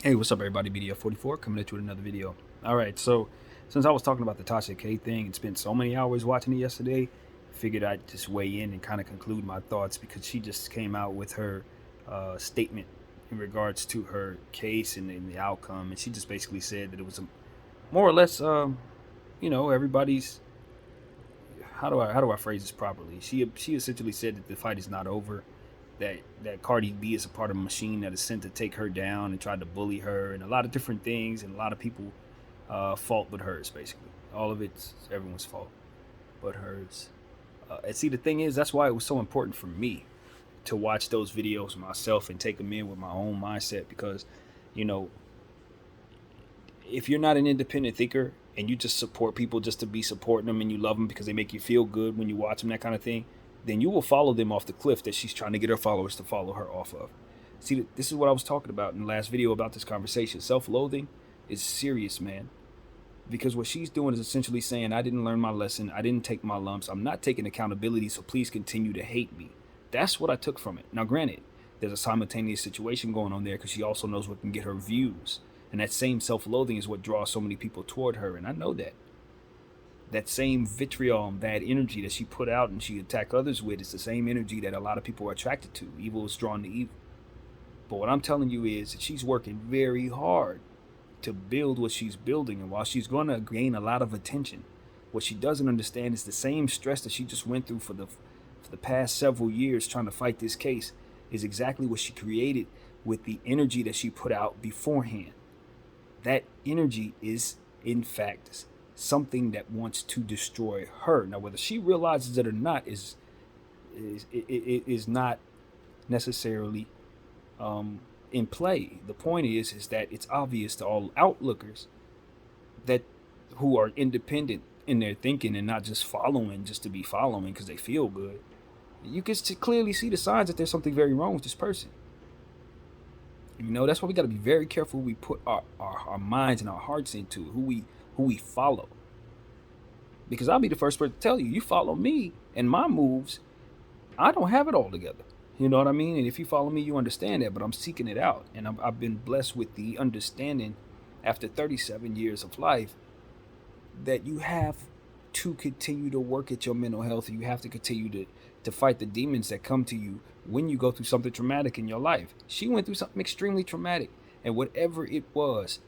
Hey, what's up, everybody? BDF44 coming at you with another video. All right, so since I was talking about the Tasha K thing and spent so many hours watching it yesterday, figured I'd just weigh in and kind of conclude my thoughts because she just came out with her statement in regards to her case and the outcome, and she just basically said that it was a, more or less, everybody's. How do I phrase this properly? She essentially said that the fight is not over, that Cardi B is a part of a machine that is sent to take her down and tried to bully her and a lot of different things and a lot of people fault but hers basically. All of it's everyone's fault but hers. And see, the thing is, that's why it was so important for me to watch those videos myself and take them in with my own mindset because, you know, if you're not an independent thinker and you just support people just to be supporting them and you love them because they make you feel good when you watch them, that kind of thing, then you will follow them off the cliff that she's trying to get her followers to follow her off of. See, this is what I was talking about in the last video about this conversation. Self-loathing is serious, man. Because what she's doing is essentially saying, I didn't learn my lesson. I didn't take my lumps. I'm not taking accountability, so please continue to hate me. That's what I took from it. Now, granted, there's a simultaneous situation going on there because she also knows what can get her views. And that same self-loathing is what draws so many people toward her. And I know that. That same vitriol and bad energy that she put out and she attacked others with is the same energy that a lot of people are attracted to. Evil is drawn to evil. But what I'm telling you is that she's working very hard to build what she's building. And while she's going to gain a lot of attention, what she doesn't understand is the same stress that she just went through for the past several years trying to fight this case is exactly what she created with the energy that she put out beforehand. That energy is, in fact, something that wants to destroy her. Now, whether she realizes it or not is not necessarily in play. The point is that it's obvious to all outlookers that who are independent in their thinking and not just following just to be following because they feel good. You can clearly see the signs that there's something very wrong with this person. You know, that's why we got to be very careful who we put our minds and our hearts into, who we follow. Because I'll be the first person to tell you, you follow me and my moves, I don't have it all together. You know what I mean? And if you follow me, you understand that, but I'm seeking it out. And I've been blessed with the understanding after 37 years of life that you have to continue to work at your mental health. You have to continue to fight the demons that come to you when you go through something traumatic in your life. She went through something extremely traumatic. And whatever it was,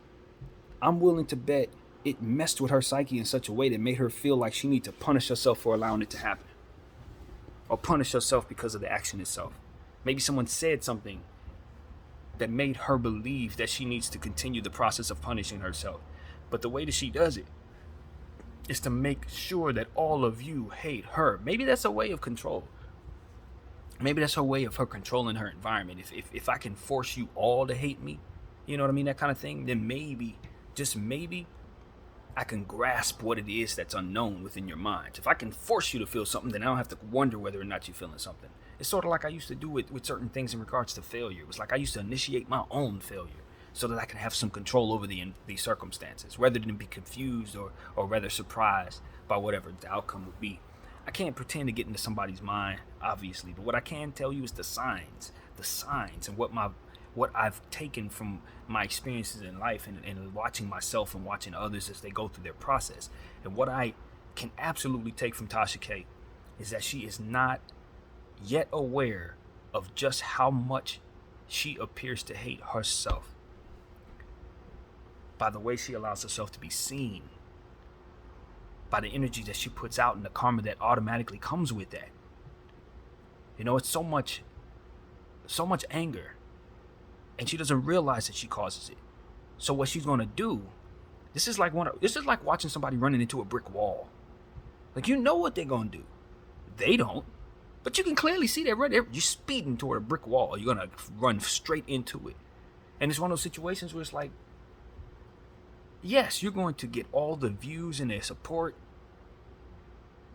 I'm willing to bet it messed with her psyche in such a way that made her feel like she needs to punish herself for allowing it to happen. Or punish herself because of the action itself. Maybe someone said something that made her believe that she needs to continue the process of punishing herself. But the way that she does it is to make sure that all of you hate her. Maybe that's a way of control. Maybe that's her way of her controlling her environment. If I can force you all to hate me, you know what I mean, that kind of thing, then maybe, just maybe, I can grasp what it is that's unknown within your mind. If I can force you to feel something, then I don't have to wonder whether or not you're feeling something. It's sort of like I used to do with certain things in regards to failure. It was like I used to initiate my own failure so that I can have some control over the circumstances, rather than be confused or rather surprised by whatever the outcome would be. I can't pretend to get into somebody's mind, obviously, but what I can tell you is the signs, and what I've taken from my experiences in life and watching myself and watching others as they go through their process. And what I can absolutely take from Tasha K is that she is not yet aware of just how much she appears to hate herself by the way she allows herself to be seen, by the energy that she puts out and the karma that automatically comes with that. You know, it's so much anger, and she doesn't realize that she causes it. So what she's gonna do, this is like watching somebody running into a brick wall. Like, you know what they're gonna do. They don't, but you can clearly see that right there. You're speeding toward a brick wall. You're gonna run straight into it, and it's one of those situations where it's like, yes, you're going to get all the views and their support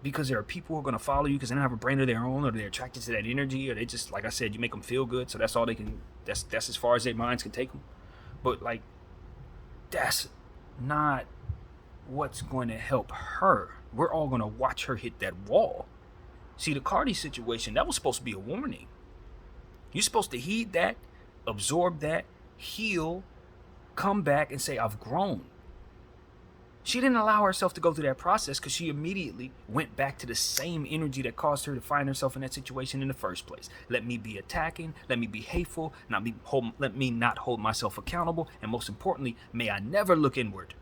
because there are people who are going to follow you because they don't have a brain of their own, or they're attracted to that energy, or they just, like I said, you make them feel good, so that's all they can, that's as far as their minds can take them. But like, that's not what's going to help her. We're all going to watch her hit that wall. See, the Cardi situation, that was supposed to be a warning. You're supposed to heed that, absorb that, heal, come back and say, I've grown. She didn't allow herself to go through that process because she immediately went back to the same energy that caused her to find herself in that situation in the first place. Let me be attacking, let me be hateful, let me not hold myself accountable, and most importantly, may I never look inward.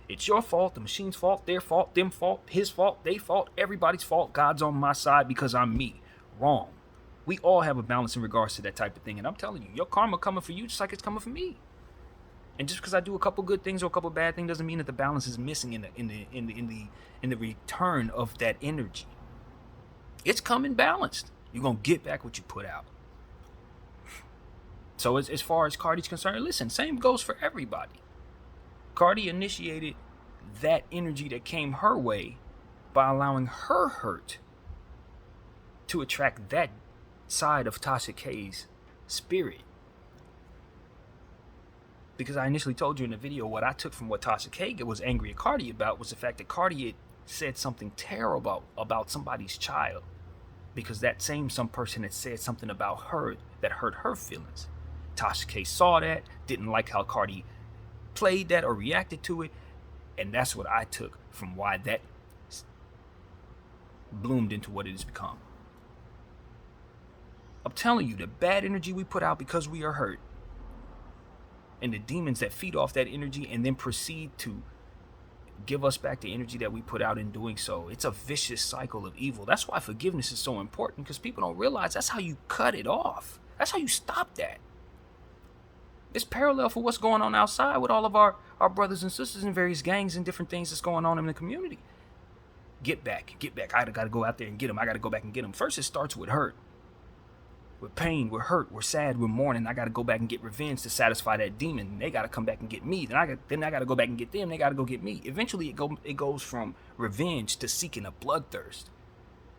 It's your fault, the machine's fault, their fault, them fault, his fault, they fault, everybody's fault. God's on my side because I'm me. Wrong. We all have a balance in regards to that type of thing, and I'm telling you, your karma coming for you just like it's coming for me. And just because I do a couple good things or a couple bad things doesn't mean that the balance is missing in the return of that energy. It's coming balanced. You're gonna get back what you put out. So as far as Cardi's concerned, listen, same goes for everybody. Cardi initiated that energy that came her way by allowing her hurt to attract that side of Tasha K's spirit. Because I initially told you in the video what I took from what Tasha K was angry at Cardi about was the fact that Cardi had said something terrible about somebody's child. Because that same some person had said something about her that hurt her feelings. Tasha K saw that, didn't like how Cardi played that or reacted to it, and that's what I took from why that bloomed into what it has become. I'm telling you, the bad energy we put out because we are hurt, and the demons that feed off that energy and then proceed to give us back the energy that we put out in doing so. It's a vicious cycle of evil. That's why forgiveness is so important, because people don't realize that's how you cut it off. That's how you stop that. It's parallel for what's going on outside with all of our brothers and sisters in various gangs and different things that's going on in the community. Get back. I gotta go out there and get them. I gotta go back and get them. First, it starts with hurt. With pain, we're hurt, we're sad, we're mourning. I gotta go back and get revenge to satisfy that demon. They gotta come back and get me. Then I gotta go back and get them. They gotta go get me. Eventually, it goes from revenge to seeking a bloodthirst,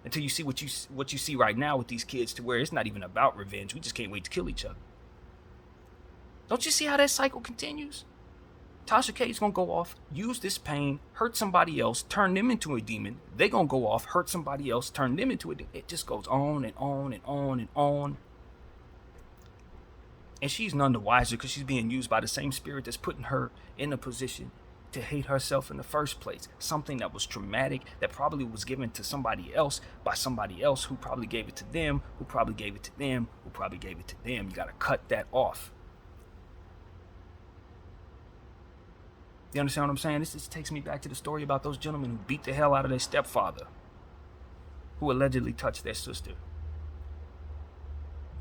until you see what you see right now with these kids, to where it's not even about revenge. We just can't wait to kill each other. Don't you see how that cycle continues? Tasha K is gonna go off, use this pain, hurt somebody else, turn them into a demon. They gonna go off, hurt somebody else, turn them into a demon. It just goes on and on and on and on. And she's none the wiser because she's being used by the same spirit that's putting her in a position to hate herself in the first place. Something that was traumatic, that probably was given to somebody else by somebody else who probably gave it to them, who probably gave it to them, who probably gave it to them. You gotta cut that off. You understand what I'm saying? This just takes me back to the story about those gentlemen who beat the hell out of their stepfather, who allegedly touched their sister.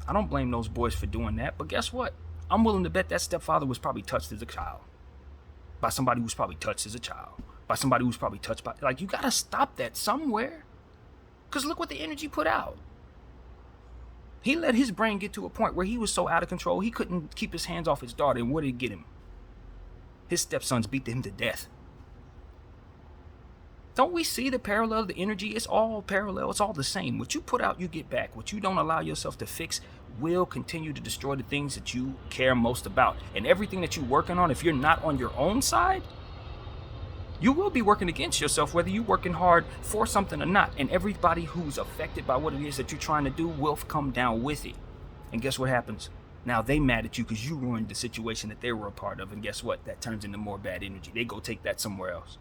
I don't blame those boys for doing that, but guess what? I'm willing to bet that stepfather was probably touched as a child. By somebody who's probably touched as a child. By somebody who's probably touched by... Like, you gotta stop that somewhere. Because look what the energy put out. He let his brain get to a point where he was so out of control, he couldn't keep his hands off his daughter. And what did it get him? His stepsons beat him to death. Don't we see the parallel of the energy? It's all parallel. It's all the same. What you put out, you get back. What you don't allow yourself to fix will continue to destroy the things that you care most about. And everything that you're working on, if you're not on your own side, you will be working against yourself, whether you're working hard for something or not. And everybody who's affected by what it is that you're trying to do will come down with it. And guess what happens? Now they mad at you because you ruined the situation that they were a part of. And guess what? That turns into more bad energy. They go take that somewhere else.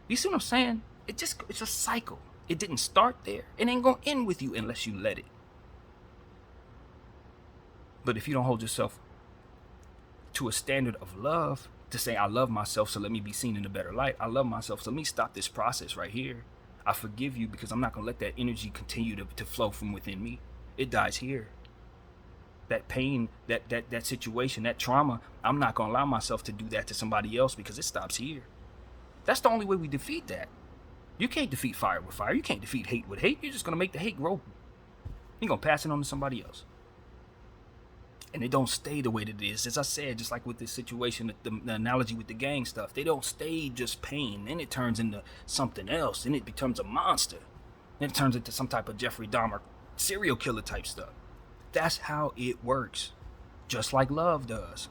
You see what I'm saying? It's a cycle. It didn't start there. It ain't going to end with you unless you let it. But if you don't hold yourself to a standard of love, to say, I love myself, so let me be seen in a better light. I love myself, so let me stop this process right here. I forgive you because I'm not going to let that energy continue to flow from within me. It dies here. That pain, that situation, that trauma, I'm not going to allow myself to do that to somebody else because it stops here. That's the only way we defeat that. You can't defeat fire with fire. You can't defeat hate with hate. You're just going to make the hate grow. You're going to pass it on to somebody else. And it don't stay the way that it is. As I said, just like with this situation, the analogy with the gang stuff, they don't stay just pain. Then it turns into something else. Then it becomes a monster. Then it turns into some type of Jeffrey Dahmer serial killer type stuff. That's how it works. Just like love does.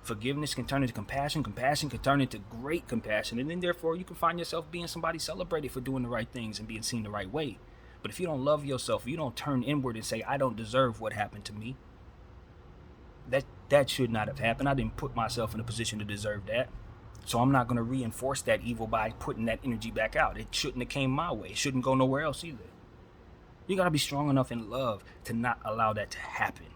Forgiveness can turn into compassion. Compassion can turn into great compassion. And then therefore you can find yourself being somebody celebrated for doing the right things and being seen the right way. But if you don't love yourself, if you don't turn inward and say, I don't deserve what happened to me, That should not have happened. I didn't put myself in a position to deserve that. So I'm not going to reinforce that evil by putting that energy back out. It shouldn't have came my way. It shouldn't go nowhere else either. You got to be strong enough in love to not allow that to happen.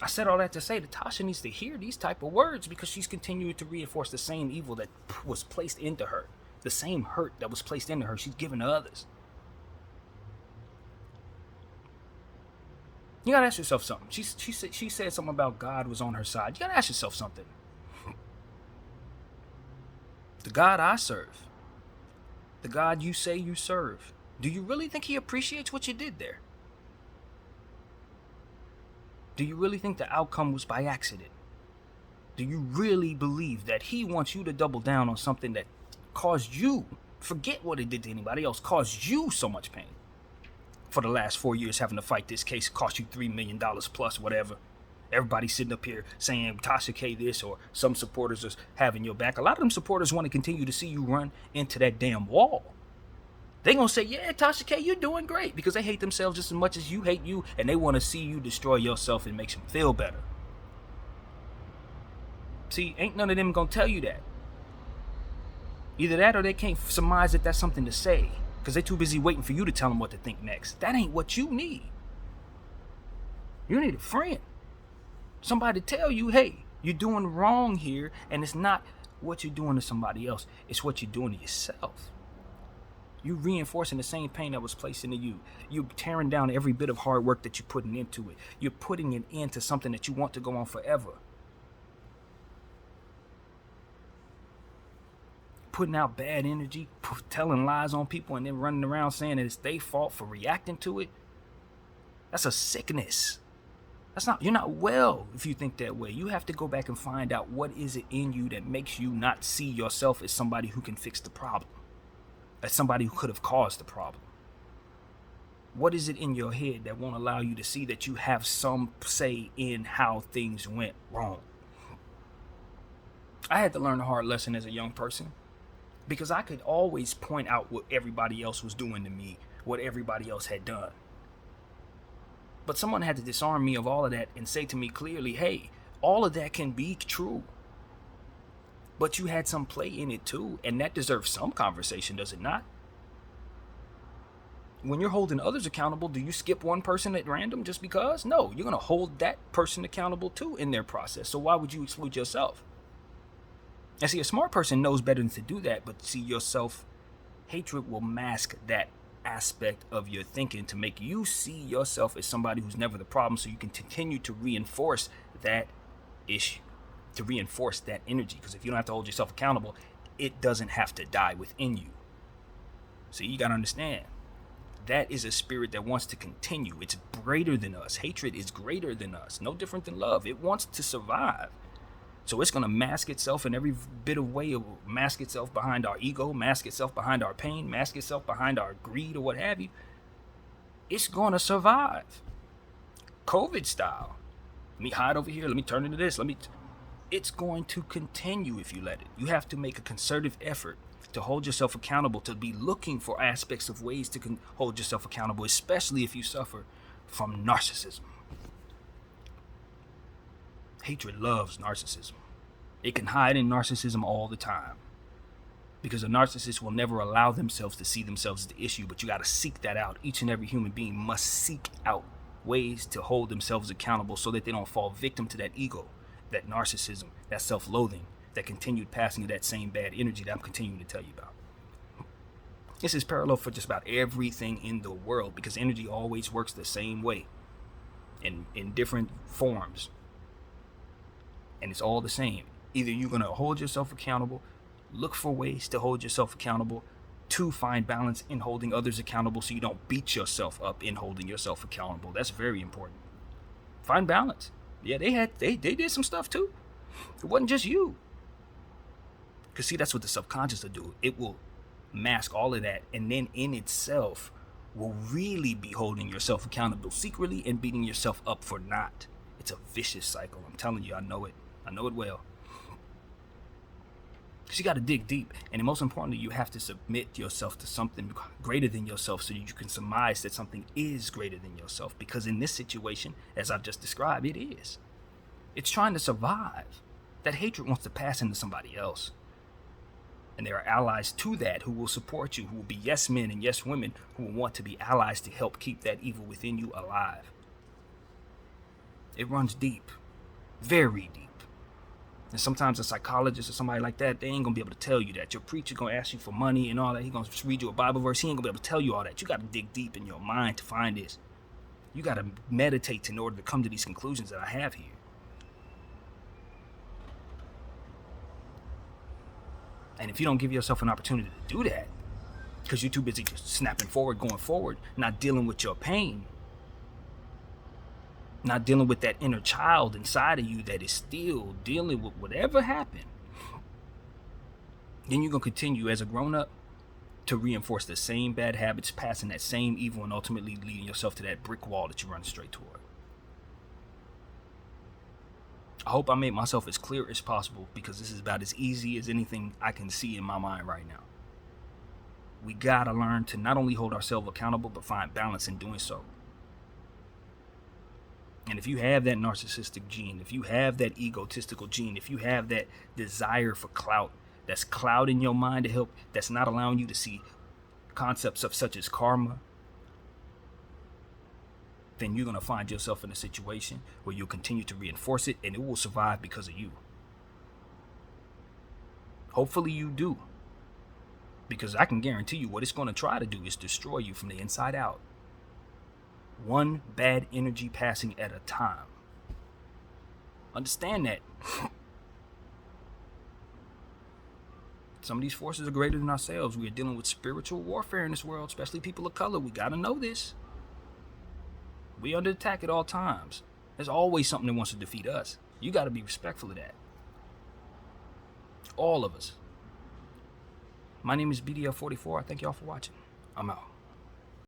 I said all that to say that Tasha needs to hear these type of words because she's continuing to reinforce the same evil that was placed into her. The same hurt that was placed into her, she's giving to others. You gotta ask yourself something. She said something about God was on her side. You gotta ask yourself something. The God I serve, the God you say you serve, do you really think he appreciates what you did there? Do you really think the outcome was by accident? Do you really believe that he wants you to double down on something that caused you, forget what it did to anybody else, caused you so much pain? For the last 4 years having to fight this case, cost you $3 million plus, whatever. Everybody sitting up here saying Tasha K this, or some supporters are having your back. A lot of them supporters want to continue to see you run into that damn wall. They gonna say, yeah, Tasha K, you're doing great, because they hate themselves just as much as you hate you, and they want to see you destroy yourself and makes them feel better. See, ain't none of them gonna tell you that. Either that or they can't surmise that that's something to say, because they're too busy waiting for you to tell them what to think next. That ain't what you need. You need a friend. Somebody to tell you, hey, you're doing wrong here, and it's not what you're doing to somebody else. It's what you're doing to yourself. You're reinforcing the same pain that was placed into you. You're tearing down every bit of hard work that you're putting into it. You're putting it into something that you want to go on forever. Putting out bad energy, telling lies on people, and then running around saying that it's their fault for reacting to it. That's a sickness. You're not well if you think that way. You have to go back and find out what is it in you that makes you not see yourself as somebody who can fix the problem, as somebody who could have caused the problem. What is it in your head that won't allow you to see that you have some say in how things went wrong? I had to learn a hard lesson as a young person, because I could always point out what everybody else was doing to me, what everybody else had done. But someone had to disarm me of all of that and say to me clearly, hey, all of that can be true, but you had some play in it too, and that deserves some conversation, does it not? When you're holding others accountable, do you skip one person at random just because? No, you're going to hold that person accountable too in their process. So why would you exclude yourself? And see, a smart person knows better than to do that, but see, your self-hatred will mask that aspect of your thinking to make you see yourself as somebody who's never the problem, so you can continue to reinforce that issue, to reinforce that energy. Because if you don't have to hold yourself accountable, it doesn't have to die within you. So you got to understand, that is a spirit that wants to continue. It's greater than us. Hatred is greater than us, no different than love. It wants to survive. So it's going to mask itself in every bit of way. It will mask itself behind our ego, mask itself behind our pain, mask itself behind our greed or what have you. It's going to survive. COVID style. Let me hide over here. Let me turn into this. It's going to continue if you let it. You have to make a concerted effort to hold yourself accountable, to be looking for aspects of ways to hold yourself accountable, especially if you suffer from narcissism. Hatred loves narcissism. It can hide in narcissism all the time, because a narcissist will never allow themselves to see themselves as the issue, but you got to seek that out. Each and every human being must seek out ways to hold themselves accountable so that they don't fall victim to that ego, that narcissism, that self-loathing, that continued passing of that same bad energy that I'm continuing to tell you about. This is parallel for just about everything in the world, because energy always works the same way in different forms. And it's all the same. Either you're going to hold yourself accountable, look for ways to hold yourself accountable, to find balance in holding others accountable so you don't beat yourself up in holding yourself accountable. That's very important. Find balance. Yeah, they did some stuff too. It wasn't just you. Because see, that's what the subconscious will do. It will mask all of that, and then in itself will really be holding yourself accountable secretly and beating yourself up for not. It's a vicious cycle. I'm telling you, I know it. I know it well. Because you got to dig deep. And most importantly, you have to submit yourself to something greater than yourself so that you can surmise that something is greater than yourself. Because in this situation, as I've just described, it is. It's trying to survive. That hatred wants to pass into somebody else. And there are allies to that who will support you, who will be yes men and yes women, who will want to be allies to help keep that evil within you alive. It runs deep, very deep. And sometimes a psychologist or somebody like that, they ain't gonna be able to tell you that. Your preacher gonna ask you for money and all that. He gonna read you a Bible verse. He ain't gonna be able to tell you all that. You gotta dig deep in your mind to find this. You gotta meditate in order to come to these conclusions that I have here. And if you don't give yourself an opportunity to do that, because you're too busy just snapping forward, going forward, not dealing with your pain, not dealing with that inner child inside of you that is still dealing with whatever happened, then you're going to continue as a grown-up to reinforce the same bad habits, passing that same evil, and ultimately leading yourself to that brick wall that you run straight toward. I hope I made myself as clear as possible, because this is about as easy as anything I can see in my mind right now. We gotta learn to not only hold ourselves accountable, but find balance in doing so. And if you have that narcissistic gene, if you have that egotistical gene, if you have that desire for clout that's clouding your mind to help, that's not allowing you to see concepts of such as karma, then you're going to find yourself in a situation where you'll continue to reinforce it, and it will survive because of you. Hopefully you do. Because I can guarantee you what it's going to try to do is destroy you from the inside out. One bad energy passing at a time. Understand that. Some of these forces are greater than ourselves. We are dealing with spiritual warfare in this world, especially people of color. We got to know this. We under attack at all times. There's always something that wants to defeat us. You got to be respectful of that. All of us. My name is BDL44. I thank y'all for watching. I'm out.